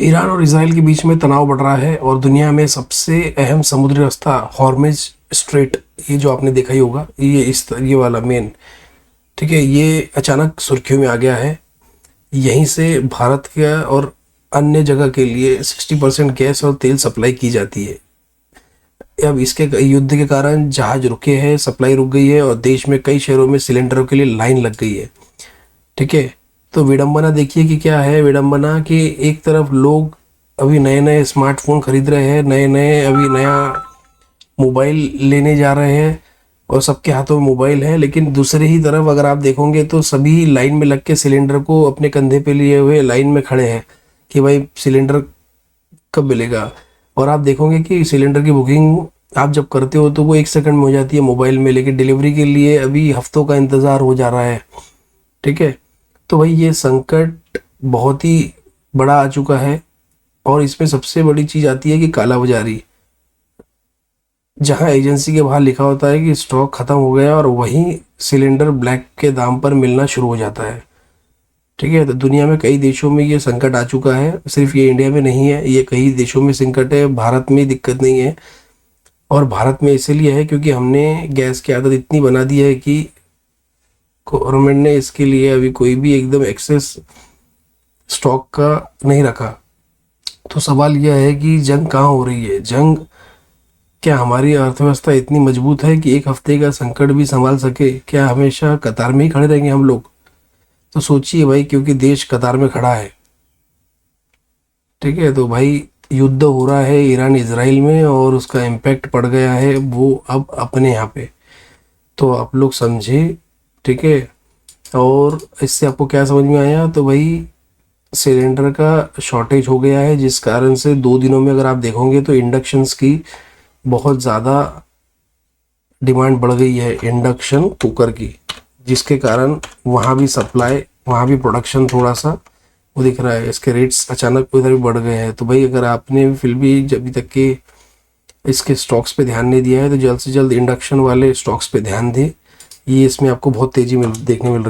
Iran और Israel के बीच में तनाव बढ़ रहा है और दुनिया में सबसे अहम समुद्री रास्ता हॉर्मुज स्ट्रेट, ये जो आपने देखा ही होगा, ये वाला मेन, ठीक है, ये अचानक सुर्खियों में आ गया है। यहीं से भारत का और अन्य जगह के लिए 60% गैस और तेल सप्लाई की जाती है। अब इसके युद्ध के कारण जहाज रुके हैं, सप्लाई रुक गई है और देश में कई शहरों में सिलेंडरों के लिए लाइन लग गई है। ठीक है, तो विडंबना देखिए कि क्या है विडंबना, कि एक तरफ लोग अभी नए नए स्मार्टफोन खरीद रहे हैं, नए नए अभी नया मोबाइल लेने जा रहे हैं और सबके हाथों में मोबाइल है, लेकिन दूसरे ही तरफ अगर आप देखोगे तो सभी लाइन में लग के सिलेंडर को अपने कंधे पे लिए हुए लाइन में खड़े हैं कि भाई सिलेंडर कब मिलेगा। और आप देखोगे कि सिलेंडर की बुकिंग आप जब करते हो तो वो 1 सेकंड में हो जाती है मोबाइल में, लेकिन डिलीवरी के लिए अभी हफ्तों का इंतज़ार हो जा रहा है। ठीक है, तो भाई ये संकट बहुत ही बड़ा आ चुका है और इसमें सबसे बड़ी चीज़ आती है कि कालाबाजारी। जहां एजेंसी के बाहर लिखा होता है कि स्टॉक खत्म हो गया और वहीं सिलेंडर ब्लैक के दाम पर मिलना शुरू हो जाता है। ठीक है, तो दुनिया में कई देशों में ये संकट आ चुका है, सिर्फ ये इंडिया में नहीं है, ये कई देशों में संकट है, भारत में दिक्कत नहीं है। और भारत में इसीलिए है क्योंकि हमने गैस की आदत इतनी बना दी है कि गवर्नमेंट ने इसके लिए अभी कोई भी एकदम एक्सेस स्टॉक का नहीं रखा। तो सवाल यह है कि जंग कहाँ हो रही है? जंग, क्या हमारी अर्थव्यवस्था इतनी मजबूत है कि एक हफ्ते का संकट भी संभाल सके? क्या हमेशा कतार में ही खड़े रहेंगे हम लोग? तो सोचिए भाई, क्योंकि देश कतार में खड़ा है। ठीक है, तो भाई युद्ध हो रहा है ईरान इजराइल में और उसका इम्पैक्ट पड़ गया है वो अब अपने यहाँ पे, तो आप लोग समझे। ठीक है, और इससे आपको क्या समझ में आया? तो भाई सिलेंडर का शॉर्टेज हो गया है, जिस कारण से 2 दिनों में अगर आप देखोगे तो इंडक्शंस की बहुत ज़्यादा डिमांड बढ़ गई है, इंडक्शन कुकर की, जिसके कारण वहाँ भी सप्लाई, वहाँ भी प्रोडक्शन थोड़ा सा वो दिख रहा है, इसके रेट्स अचानक उधर भी बढ़ गए हैं। तो भाई अगर आपने फिर भी जब अभी तक के इसके स्टॉक्स पे ध्यान नहीं दिया है तो जल्द से जल्द इंडक्शन वाले स्टॉक्स पे ध्यान दें, ये इसमें आपको बहुत तेज़ी देखने मिल रही है।